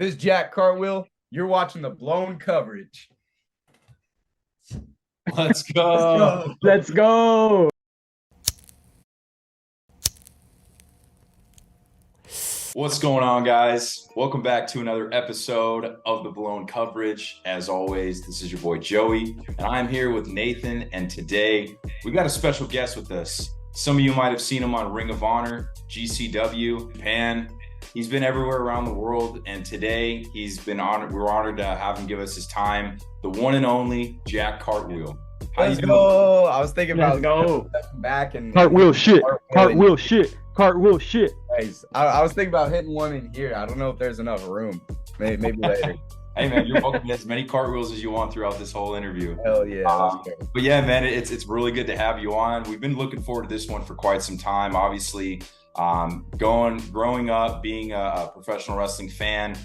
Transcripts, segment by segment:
This is Jack Cartwheel. You're watching the blown coverage. Let's go. Let's go. What's going on, guys? Welcome back to another episode of the Blown Coverage. As always, this is your boy Joey, and I'm here with Nathan. And today we got a special guest with us. Some of you might have seen him on Ring of Honor, GCW, Japan. He's been everywhere around the world, and today he's been honored. We're honored to have him give us his time. The one and only Jack Cartwheel. Let's go. I was thinking Let's about go. back and Cartwheel shit. Cartwheel shit. Cartwheel shit. Nice. I was thinking about hitting one in here. I don't know if there's enough room. Maybe later. Hey man, you're welcome to as many cartwheels as you want throughout this whole interview. Hell yeah. But yeah, man, it's really good to have you on. We've been looking forward to this one for quite some time. Obviously, growing up, being a professional wrestling fan,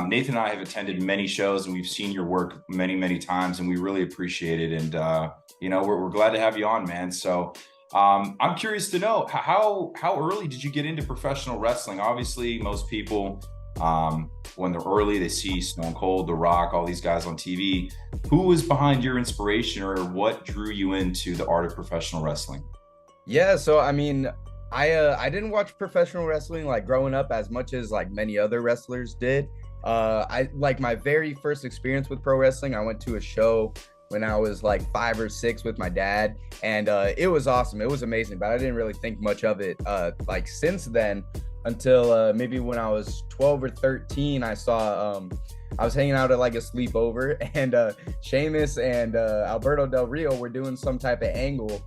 Nathan and I have attended many shows and we've seen your work many times, and we really appreciate it. And we're glad to have you on, man. So I'm curious to know how early did you get into professional wrestling? Obviously, most people, when they're early, they see Stone Cold, The Rock, all these guys on TV. Who was behind your inspiration, or what drew you into the art of professional wrestling? Yeah, so I mean, I didn't watch professional wrestling like growing up as much as like many other wrestlers did. I like my very first experience with pro wrestling. I went to a show when I was like 5 or 6 with my dad, and it was awesome. It was amazing, but I didn't really think much of it like since then, until maybe when I was 12 or 13. I saw I was hanging out at like a sleepover, and Sheamus and Alberto Del Rio were doing some type of angle,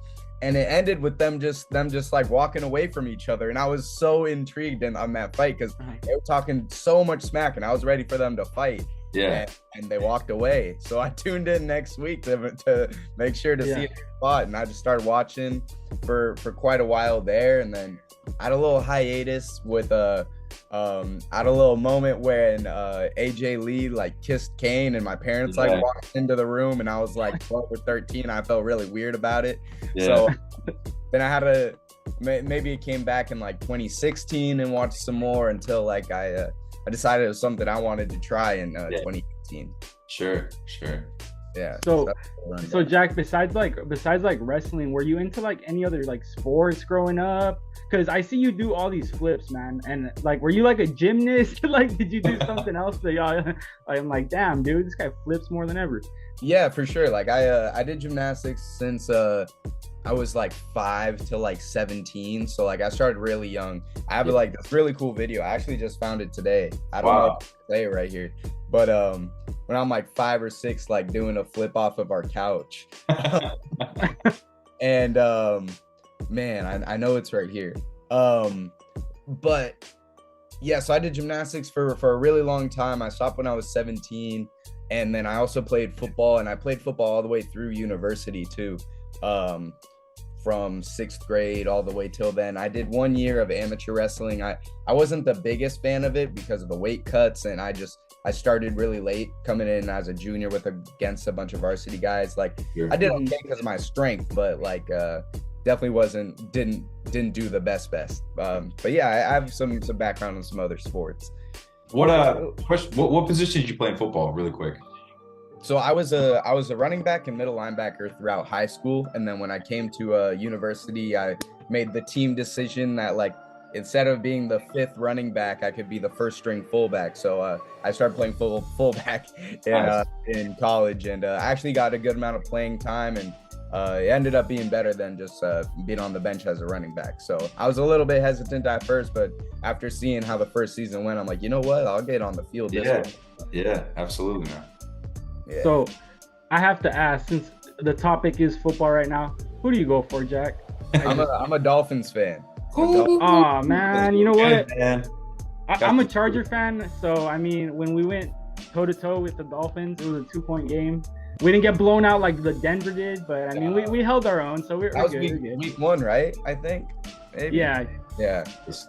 and it ended with them just like walking away from each other. And I was so intrigued on that fight because they were talking so much smack, and I was ready for them to fight. Yeah. And they walked away. So I tuned in next week to make sure to see if they fought. And I just started watching for quite a while there. And then I had a little hiatus with I had a little moment when AJ Lee like kissed Kane, and my parents like walked into the room, and I was like 12 or 13. I felt really weird about it. So then I had maybe it came back in like 2016 and watched some more until like I decided it was something I wanted to try in 2018. Sure. Yeah. So Jack, besides like wrestling, were you into like any other like sports growing up? Because I see you do all these flips, man. And like, were you like a gymnast? Like, did you do something else? I'm like, damn, dude, this guy flips more than ever. Yeah, for sure. Like I did gymnastics since I was like 5 to like 17. So like I started really young. I have like this really cool video. I actually just found it today. I don't know if I can say it right here. But when I'm like 5 or 6, like doing a flip off of our couch. And man, I know it's right here. But yeah, so I did gymnastics for a really long time. I stopped when I was 17. And then I also played football, and I played football all the way through university too. From 6th grade all the way till then. I did 1 year of amateur wrestling. I wasn't the biggest fan of it because of the weight cuts, and I started really late, coming in as a junior against a bunch of varsity guys. Like I did okay because of my strength, but like definitely didn't do the best. But yeah, I have some background in some other sports. What position did you play in football, really quick? So I was a running back and middle linebacker throughout high school, and then when I came to university, I made the team decision that like instead of being the 5th running back, I could be the 1st string fullback. So I started playing fullback in college, and I actually got a good amount of playing time, and it ended up being better than just being on the bench as a running back. So I was a little bit hesitant at first, but after seeing how the first season went, I'm like, you know what? I'll get on the field. Yeah, absolutely, man. Yeah. So I have to ask, since the topic is football right now, who do you go for, Jack? I'm a Dolphins fan. Oh man, you know what? Man. I'm a Charger fan, so I mean, when we went toe-to-toe with the Dolphins, it was a 2-point game. We didn't get blown out like the Denver did, but I mean, we held our own, so we're good. Week 1, right? I think. Maybe. Yeah. That's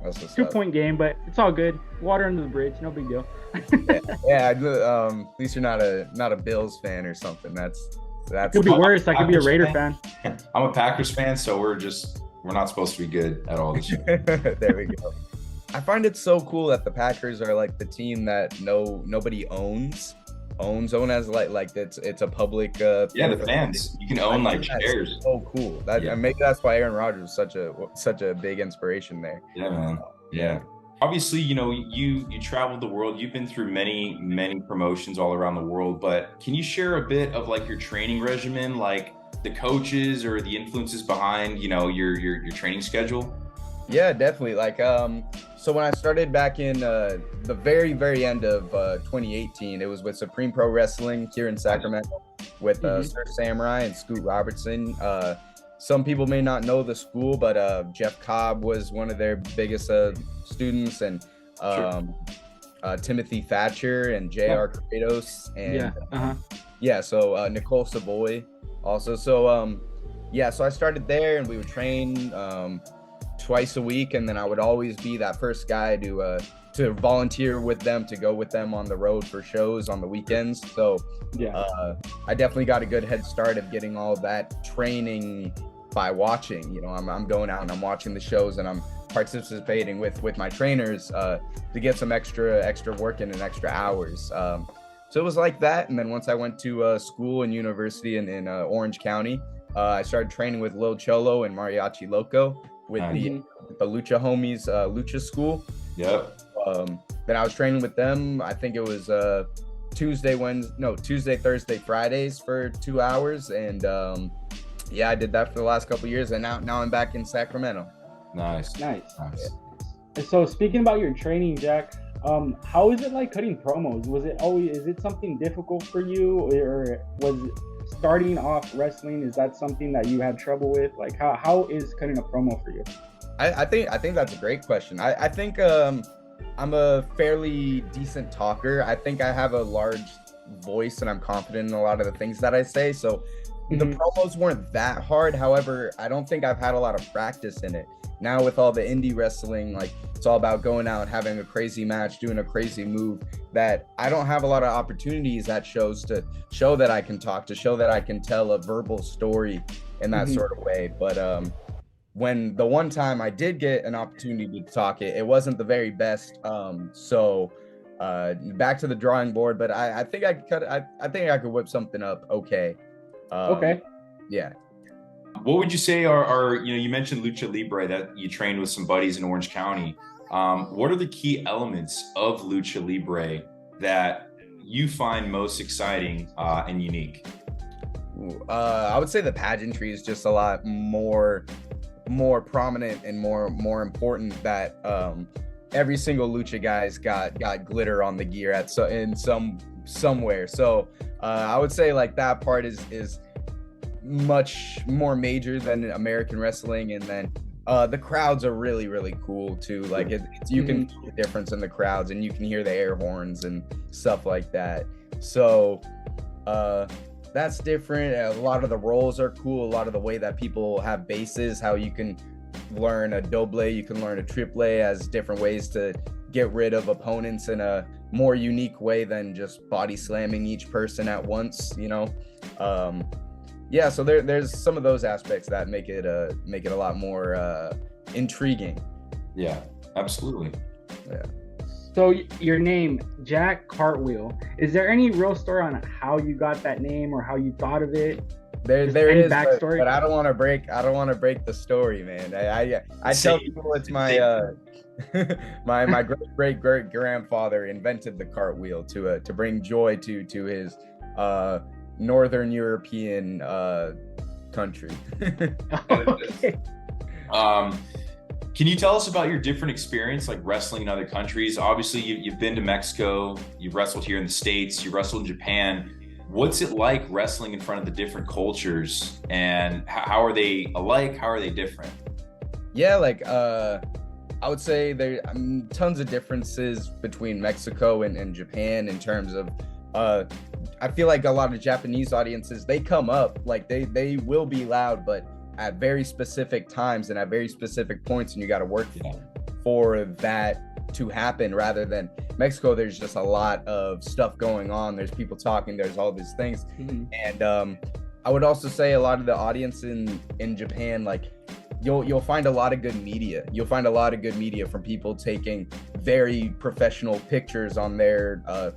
what's 2-point game, but it's all good. Water under the bridge, no big deal. At least you're not a Bills fan or something. That's could be worse. I could be a Raider fan. I'm a Packers fan, so we're not supposed to be good at all this year. There we go. I find it so cool that the Packers are like the team that nobody owns as like it's a public Yeah, the fans. You can own like shares. So cool. And maybe that's why Aaron Rodgers is such a big inspiration there. Yeah, man. Yeah. Obviously, you know, you traveled the world. You've been through many promotions all around the world, but can you share a bit of like your training regimen, like the coaches or the influences behind, you know, your training schedule? Yeah, definitely. Like, so when I started back in the very end of 2018, it was with Supreme Pro Wrestling here in Sacramento with Sir Samurai and Scoot Robertson. Some people may not know the school, but Jeff Cobb was one of their biggest students, and Timothy Thatcher and J.R. Kratos, and so Nicole Savoy also. So so I started there, and we would train twice a week, and then I would always be that first guy to volunteer with them, to go with them on the road for shows on the weekends. So I definitely got a good head start of getting all that training by watching. You know, I'm going out and I'm watching the shows, and I'm participating with my trainers to get some extra work in and extra hours. So it was like that. And then once I went to school and university in Orange County, I started training with Lil Cholo and Mariachi Loco with the Lucha Homies Lucha School. Yep. Then I was training with them. I think it was Tuesday, Thursday, Fridays for 2 hours, and I did that for the last couple of years, and now I'm back in Sacramento. Nice. So speaking about your training, Jack, how is it like cutting promos? Is it something difficult for you, or was starting off wrestling, is that something that you had trouble with? Like how is cutting a promo for you? I think that's a great question. I think I'm a fairly decent talker. I think I have a large voice, and I'm confident in a lot of the things that I say. So the promos weren't that hard. However, I don't think I've had a lot of practice in it. Now with all the indie wrestling, like it's all about going out, having a crazy match, doing a crazy move, that I don't have a lot of opportunities at shows to show that I can talk, to show that I can tell a verbal story in that sort of way. But when the one time I did get an opportunity to talk, it wasn't the very best. So back to the drawing board, but I think I could I think I could whip something up okay. Yeah. What would you say are you know, you mentioned Lucha Libre, that you trained with some buddies in Orange County. What are the key elements of Lucha Libre that you find most exciting and unique? I would say the pageantry is just a lot more prominent and more important, that every single lucha guy's got glitter on the gear somewhere. So I would say like that part is much more major than American wrestling. And then the crowds are really cool too. Like you can see the difference in the crowds, and you can hear the air horns and stuff like that. So that's different. A lot of the roles are cool. A lot of the way that people have bases, how you can learn a doble, you can learn a triple as different ways to get rid of opponents in a more unique way than just body slamming each person at once, you know. So there's some of those aspects that make it a lot more intriguing. Yeah, absolutely. Yeah. So your name, Jack Cartwheel, is there any real story on how you got that name or how you thought of it? There is backstory, but I don't want to break the story, man. I tell people it's my my great grandfather invented the cartwheel to bring joy to his Northern European country. Okay. Can you tell us about your different experience, like wrestling in other countries? Obviously, you've been to Mexico, you've wrestled here in the States, you wrestled in Japan. What's it like wrestling in front of the different cultures, and how are they alike? How are they different? Yeah, like I would say there are tons of differences between Mexico and Japan in terms of I feel like a lot of Japanese audiences, they come up, like they will be loud, but at very specific times and at very specific points, and you got to work for that to happen. Rather than Mexico, there's just a lot of stuff going on. There's people talking, there's all these things. And I would also say a lot of the audience in Japan, like you'll find a lot of good media. You'll find a lot of good media from people taking very professional pictures on their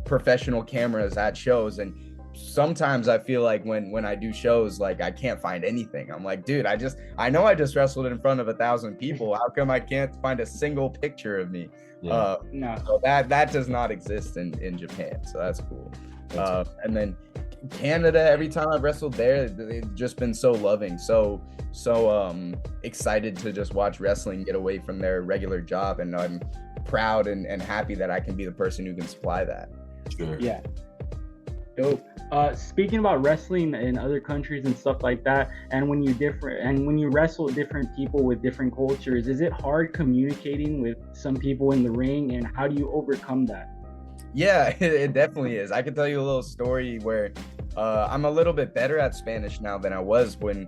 professional cameras at shows. And sometimes I feel like when I do shows, like I can't find anything. I'm like, dude, I know I just wrestled in front of 1,000 people. How come I can't find a single picture of me? No. So that does not exist in Japan. So that's cool. And then Canada, every time I've wrestled there, they've just been so loving, so excited to just watch wrestling get away from their regular job. And I'm proud and happy that I can be the person who can supply that. Sure. Yeah. Dope. Speaking about wrestling in other countries and stuff like that, and when you wrestle with different people with different cultures, is it hard communicating with some people in the ring, and how do you overcome that? Yeah, it definitely is. I can tell you a little story where I'm a little bit better at Spanish now than I was when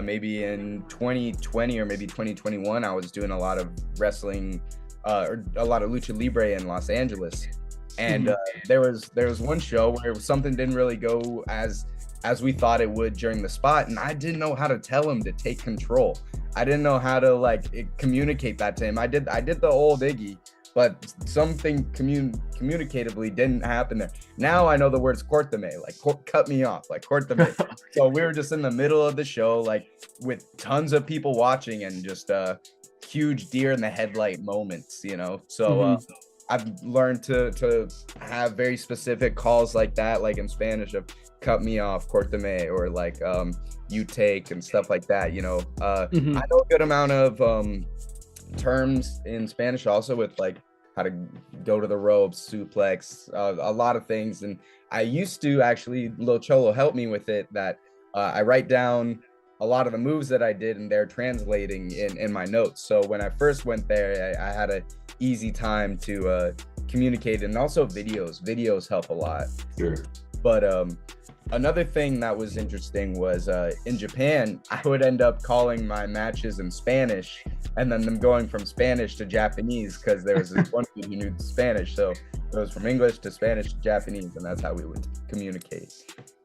maybe in 2020 or maybe 2021, I was doing a lot of wrestling or a lot of lucha libre in Los Angeles. And there was one show where something didn't really go as we thought it would during the spot, and I didn't know how to tell him to take control. I didn't know how to communicate that to him. I did the old Iggy, but something communicatively didn't happen there. Now I know the words cortame, cut me off, like cortame. So we were just in the middle of the show, like with tons of people watching, and just huge deer in the headlight moments, you know. So I've learned to have very specific calls like that, like in Spanish of cut me off, cortame, or like you take, and stuff like that, you know. I know a good amount of terms in Spanish also, with like how to go to the ropes, suplex, a lot of things. And I used to actually, Lil Cholo helped me with it, that I write down a lot of the moves that I did, and they're translating in my notes. So when I first went there, I had a easy time to communicate. And also videos help a lot. Sure. But another thing that was interesting was in Japan, I would end up calling my matches in Spanish, and then them going from Spanish to Japanese, because there was this one dude who knew Spanish. So it was from English to Spanish to Japanese, and that's how we would communicate.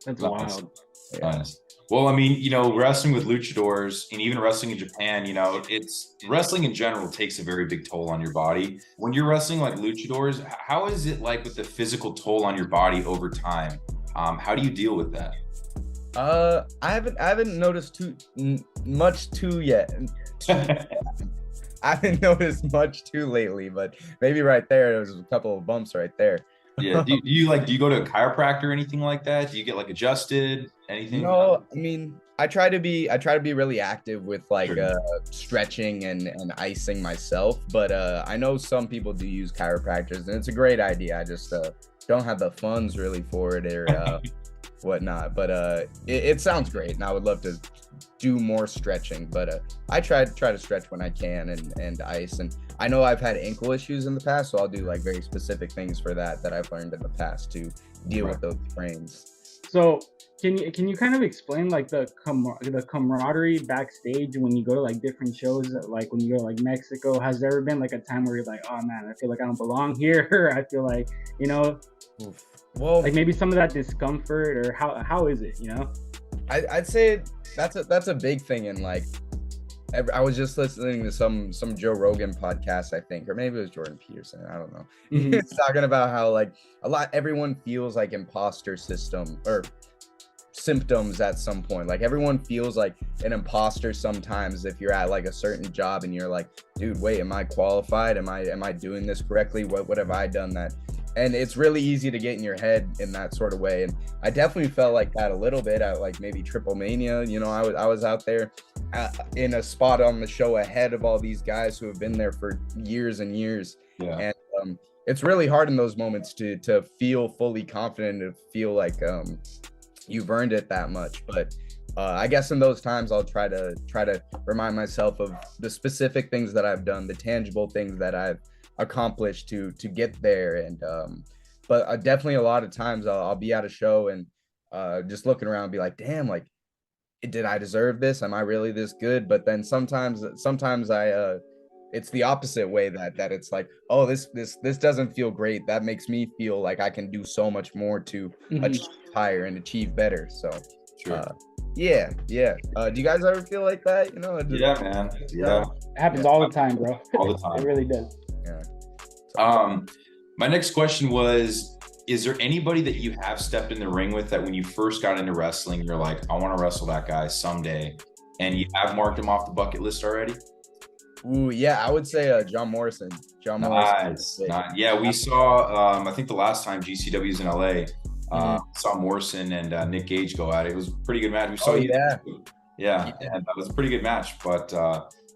That's Nice. wild. Yeah. Nice. Well, I mean, you know, wrestling with luchadors and even wrestling in Japan, you know, it's wrestling in general takes a very big toll on your body. When you're wrestling like luchadors, how is it like with the physical toll on your body over time? How do you deal with that? I haven't noticed much yet. I haven't noticed much too lately, but maybe right there was a couple of bumps right there. Yeah. Do you go to a chiropractor or anything like that? Do you get like adjusted? Anything? No, I mean, I try to be really active with like Sure. stretching and icing myself, but I know some people do use chiropractors, and it's a great idea. I just don't have the funds really for it, or whatnot. But it sounds great, and I would love to do more stretching. But I try to stretch when I can, and ice. And I know I've had ankle issues in the past, so I'll do like very specific things for that I've learned in the past to deal with those sprains. So can you kind of explain like the camaraderie backstage when you go to like different shows, like when you go to like Mexico? Has there ever been like a time where you're like, oh man, I feel like I don't belong here? I feel like, you know, Well, like maybe some of that discomfort, or how is it, you know? I'd say that's a big thing. And like, I was just listening to some Joe Rogan podcast, I think, or maybe it was Jordan Peterson, I don't know. He's talking about how like everyone feels like imposter symptoms at some point. Like everyone feels like an imposter sometimes if you're at like a certain job, and you're like, dude, wait, am I qualified? Am I doing this correctly? What have I done that? And it's really easy to get in your head in that sort of way. And I definitely felt like that a little bit at like maybe Triple Mania. You know, I was out there in a spot on the show ahead of all these guys who have been there for years and years. Yeah. And it's really hard in those moments to feel fully confident, to feel like you've earned it that much. But I guess in those times I'll try to remind myself of the specific things that I've done, the tangible things that I've accomplished to get there. And but definitely a lot of times I'll be at a show and just looking around and be like, damn, like, did I deserve this? Am I really this good? But then sometimes I it's the opposite way, that it's like, oh, this doesn't feel great. That makes me feel like I can do so much more to achieve higher and achieve better. So Sure. Yeah, yeah. Do you guys ever feel like that? You know, Yeah, man. Yeah, It happens Yeah. all the time, bro. all the It time. really does. Yeah. My next question was, is there anybody that you have stepped in the ring with that when you first got into wrestling, you're like, I want to wrestle that guy someday, and you have marked him off the bucket list already? Ooh, yeah, I would say John Morrison. John Morrison. Nice. Yeah, we saw, I think the last time GCW was in LA, saw Morrison and Nick Gage go at it. It was a pretty good match. We saw you. Yeah. Yeah, and that was a pretty good match. But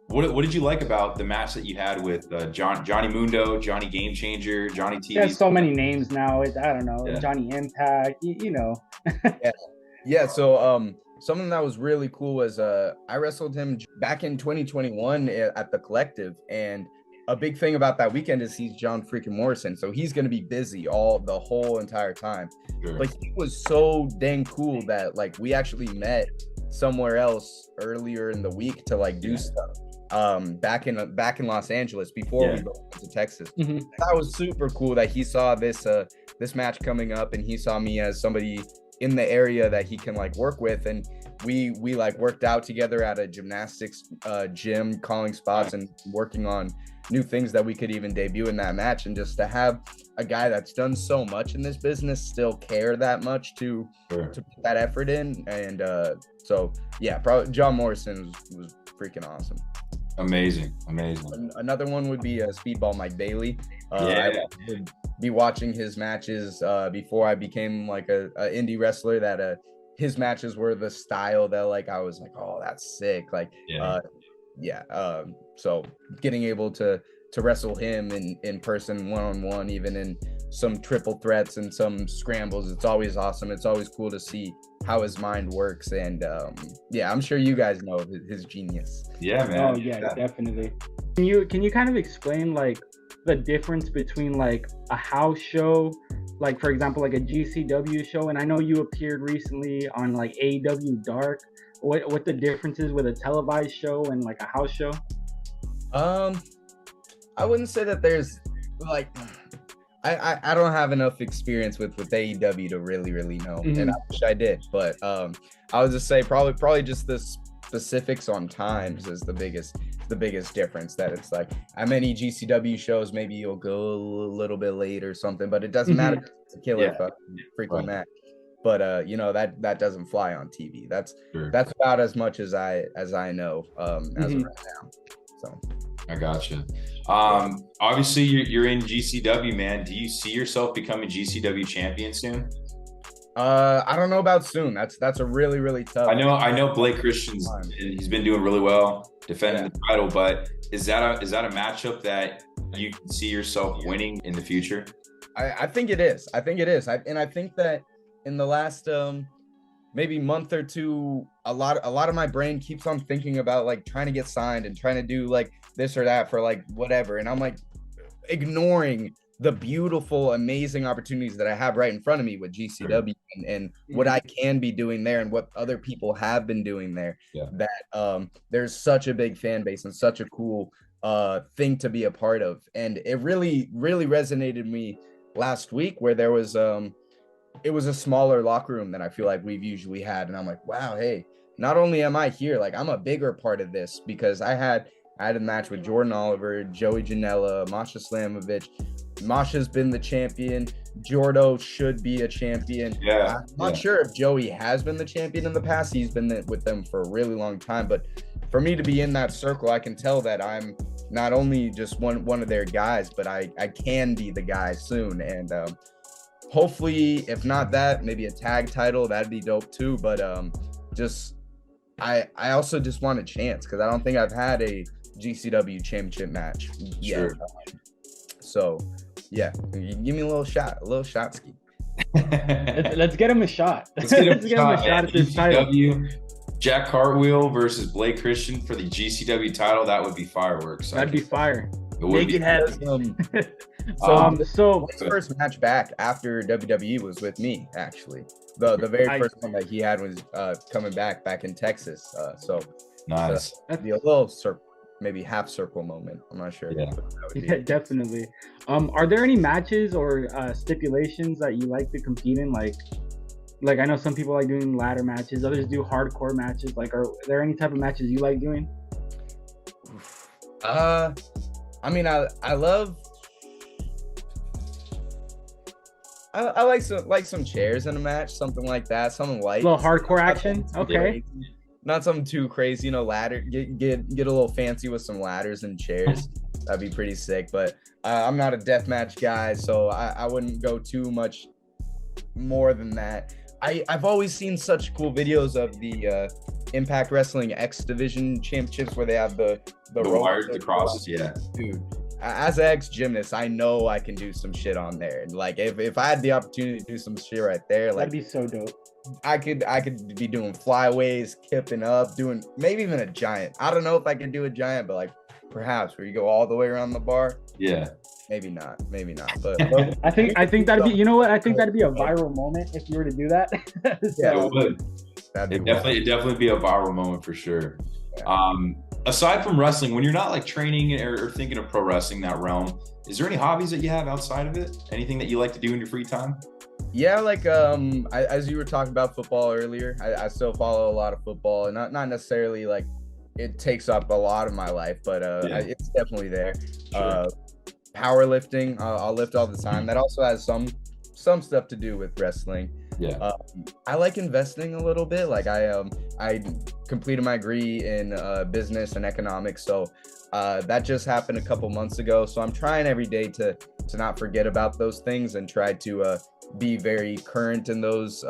what did you like about the match that you had with Johnny Mundo, Johnny Game Changer, Johnny T? There's so many names now. I don't know. Yeah. Johnny Impact, you know. Yeah, so something that was really cool was I wrestled him back in 2021 at the Collective, and a big thing about that weekend is he's John freaking Morrison, so he's gonna be busy the whole entire time. Sure. But he was so dang cool that like we actually met somewhere else earlier in the week to like do stuff back in Los Angeles before we went to Texas. That was super cool that he saw this match coming up, and he saw me as somebody in the area that he can like work with, and we like worked out together at a gymnastics gym, calling spots and working on new things that we could even debut in that match. And just to have a guy that's done so much in this business still care that much to put that effort in, and so yeah, probably John Morrison was freaking awesome. Amazing. Another one would be Speedball Mike Bailey. Yeah. I would be watching his matches before I became like a indie wrestler. That his matches were the style that like I was like, oh, that's sick. Like, so getting able to wrestle him in person, one-on-one, even in some triple threats and some scrambles, it's always awesome. It's always cool to see how his mind works, and yeah, I'm sure you guys know his genius. Yeah, man. Oh yeah, definitely. Can you kind of explain like the difference between like a house show, like for example like a GCW show, and I know you appeared recently on like AEW Dark, what the difference is with a televised show and like a house show? I wouldn't say that there's like I don't have enough experience with AEW to really know, and I wish I did, but I would just say probably just the specifics on times is the biggest difference. That it's like at many GCW shows maybe you'll go a little bit late or something, but it doesn't matter. It's a killer frequent match. But you know, that doesn't fly on TV. That's about as much as I know as of right now. So I gotcha. Obviously you're in GCW, man. Do you see yourself becoming GCW champion soon? I don't know about soon. That's a really tough. I know Blake Christian's, he's been doing really well defending the title, but is that a matchup that you can see yourself winning in the future? I think it is. I think that in the last maybe month or two, a lot of my brain keeps on thinking about like trying to get signed and trying to do like this or that for like whatever, and I'm like ignoring the beautiful, amazing opportunities that I have right in front of me with GCW and what I can be doing there and what other people have been doing there. That there's such a big fan base and such a cool thing to be a part of, and it really resonated with me last week where there was it was a smaller locker room than I feel like we've usually had, and I'm like, wow, hey, not only am I here, like I'm a bigger part of this, because I had a match with Jordan Oliver, Joey Janela, Masha Slamovich. Masha's been the champion. Jordo should be a champion. I'm not sure if Joey has been the champion in the past. He's been with them for a really long time, but for me to be in that circle, I can tell that I'm not only just one of their guys, but I can be the guy soon. And hopefully, if not that, maybe a tag title, that'd be dope too. But I also just want a chance, because I don't think I've had a GCW championship match yet. So yeah, give me a little shot ski. Let's get him a shot. Let's get him a shot at this title. Jack Cartwheel versus Blake Christian for the GCW title. That would be fireworks. That'd be fire. Make it happen. So his first match back after WWE was with me, actually. The very first one that he had was coming back in Texas. So nice. So that'd be a little maybe half circle moment. I'm not sure. Yeah, definitely. Are there any matches or stipulations that you like to compete in? Like Like I know some people like doing ladder matches, others do hardcore matches. Like, are there any type of matches you like doing? I mean, I love. I like some chairs in a match, something like that, something light. A little hardcore action. Okay. Not something too crazy, ladder. Get a little fancy with some ladders and chairs. That'd be pretty sick. But I'm not a deathmatch guy, so I wouldn't go too much more than that. I've always seen such cool videos of the Impact Wrestling X Division Championships where they have the wires, the crosses. Yeah, dude. As an ex-gymnast, I know I can do some shit on there. And like, if I had the opportunity to do some shit right there, like, that'd be so dope. I could be doing flyaways, kipping up, doing maybe even a giant. I don't know if I can do a giant, but like perhaps where you go all the way around the bar. Yeah. Maybe not. But I think that'd be. You know what? I think that'd be a viral moment if you were to do that. Yeah, it would. It'd definitely be a viral moment for sure. Yeah. Aside from wrestling, when you're not like training or thinking of pro wrestling, that realm, is there any hobbies that you have outside of it? Anything that you like to do in your free time? Yeah, like as you were talking about football earlier, I still follow a lot of football, and not necessarily like it takes up a lot of my life, but it's definitely there. Sure. Powerlifting, I'll lift all the time. That also has some stuff to do with wrestling. Yeah. I like investing a little bit. Like I completed my degree in business and economics, so that just happened a couple months ago. So I'm trying every day to not forget about those things and try to be very current in those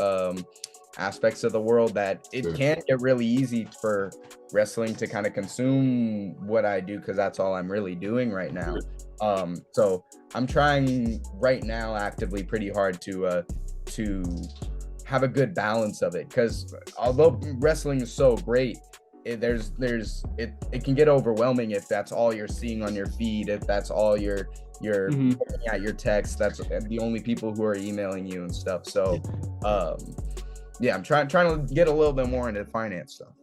aspects of the world that it can get really easy for wrestling to kind of consume what I do, because that's all I'm really doing right now. So I'm trying right now actively pretty hard to have a good balance of it, because although wrestling is so great, it can get overwhelming if that's all you're seeing on your feed, if that's all you're looking at your text, that's the only people who are emailing you and stuff. So yeah, I'm trying to get a little bit more into finance stuff.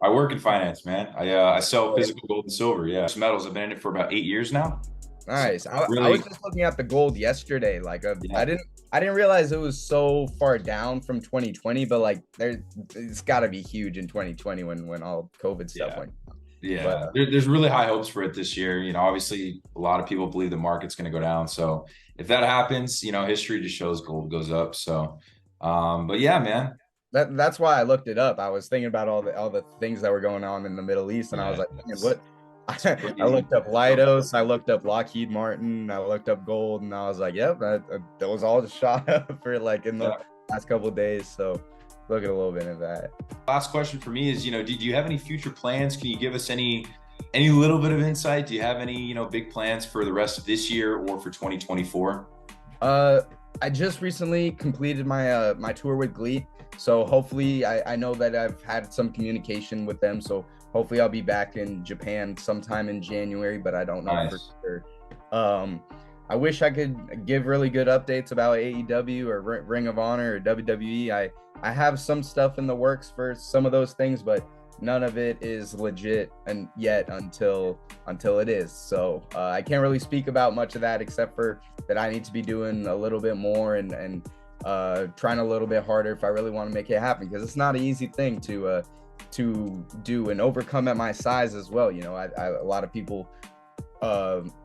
I work in finance, man. I sell physical gold and silver. Yeah, metals. I've been in it for about 8 years now. Nice. I was just looking at the gold yesterday. Like I didn't realize it was so far down from 2020, but like it's got to be huge in 2020 when all COVID stuff went. Yeah, but, there's really high hopes for it this year. You know, obviously a lot of people believe the market's going to go down. So if that happens, you know, history just shows gold goes up. So, but yeah, man. That's why I looked it up. I was thinking about all the things that were going on in the Middle East, and I was like, man, what? I looked up Leidos, I looked up Lockheed Martin, I looked up gold, and I was like, yep, that was all just shot up for like in the last couple of days. So look at a little bit of that. Last question for me is, you know, do you have any future plans? Can you give us any little bit of insight? Do you have any, you know, big plans for the rest of this year or for 2024? I just recently completed my my tour with Glee. So hopefully I know that I've had some communication with them. So hopefully I'll be back in Japan sometime in January, but I don't know for sure. I wish I could give really good updates about AEW or Ring of Honor or WWE. I have some stuff in the works for some of those things, but none of it is legit and yet until it is. So I can't really speak about much of that, except for that I need to be doing a little bit more and trying a little bit harder if I really want to make it happen, because it's not an easy thing to do and overcome at my size as well. You know, a lot of people,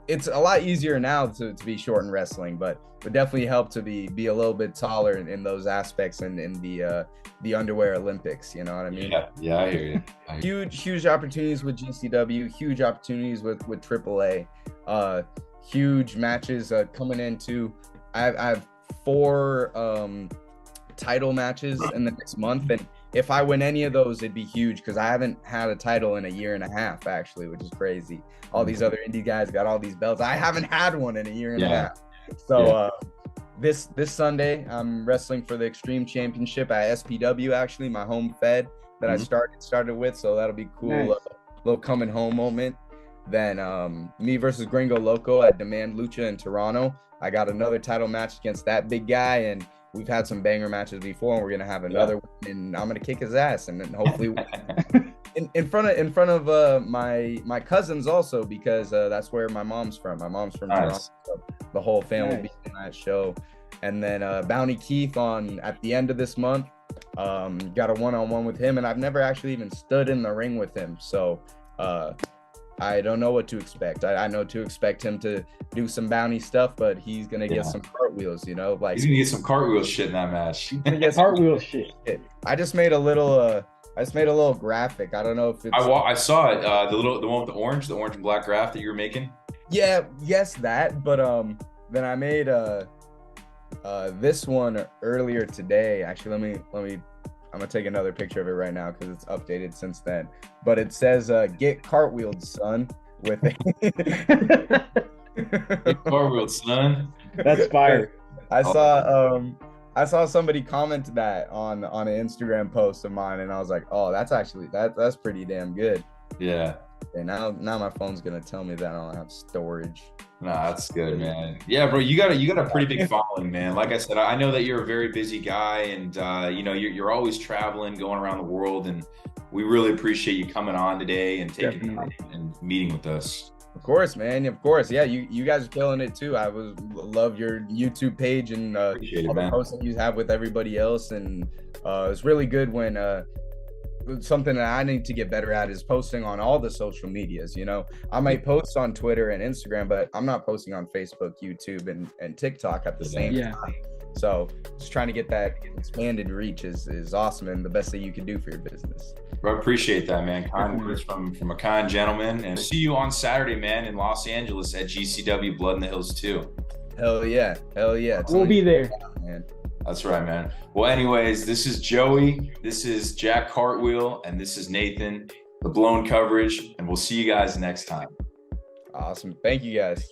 it's a lot easier now to be short in wrestling, but would definitely help to be a little bit taller in those aspects and in the underwear Olympics. You know what I mean? Yeah, I hear you. Huge opportunities with GCW, huge opportunities with AAA, huge matches coming into. I have 4 title matches in the next month, and if I win any of those, it'd be huge, because I haven't had a title in a year and a half, actually, which is crazy. All these other indie guys got all these belts. I haven't had one in a year and a half. So this Sunday, I'm wrestling for the Extreme Championship at SPW, actually, my home fed that I started with. So that'll be cool. Nice. Little coming home moment. Then me versus Gringo Loco at Demand Lucha in Toronto. I got another title match against that big guy, and we've had some banger matches before, and we're gonna have another one, and I'm gonna kick his ass, and then hopefully in front of my cousins also, because that's where my mom's from. My mom's from Toronto, so the whole family will be in that show. And then Bounty Keith at the end of this month. Got a one-on-one with him, and I've never actually even stood in the ring with him. So I don't know what to expect. I know to expect him to do some bounty stuff, but he's gonna get some cartwheels, you know, like he's gonna get some cartwheel shit in that match. He's gonna get Cartwheel shit. I just made a little graphic. I don't know if it's I saw it, the one with the orange and black graph that you were making. Yeah, yes, that. But then I made this one earlier today. Actually, let me I'm gonna take another picture of it right now because it's updated since then. But it says get cartwheeled, son, with Get cartwheeled, son. That's fire. I saw somebody comment that on an Instagram post of mine, and I was like, oh, that's pretty damn good. Yeah. And now my phone's gonna tell me that I don't have storage. Nah, that's good, man. Yeah, bro, you got a pretty big following, man. Like I said, I know that you're a very busy guy, and you know, you're always traveling, going around the world, and we really appreciate you coming on today and taking time and meeting with us. Of course, man. Of course. Yeah, you guys are killing it too. I love your YouTube page and all the posts that you have with everybody else, and it's really good when something that I need to get better at is posting on all the social medias. You know, I might post on Twitter and Instagram, but I'm not posting on Facebook, YouTube, and TikTok at the same time. So just trying to get that expanded reach is awesome, and the best that you can do for your business. Bro, I appreciate that, man. Kind words from a kind gentleman. And see you on Saturday, man, in Los Angeles at GCW Blood in the Hills 2. Hell yeah. We'll be there. Man. That's right, man. Well, anyways, this is Joey, this is Jack Cartwheel, and this is Nathan, the Blown Coverage, and we'll see you guys next time. Awesome. Thank you, guys.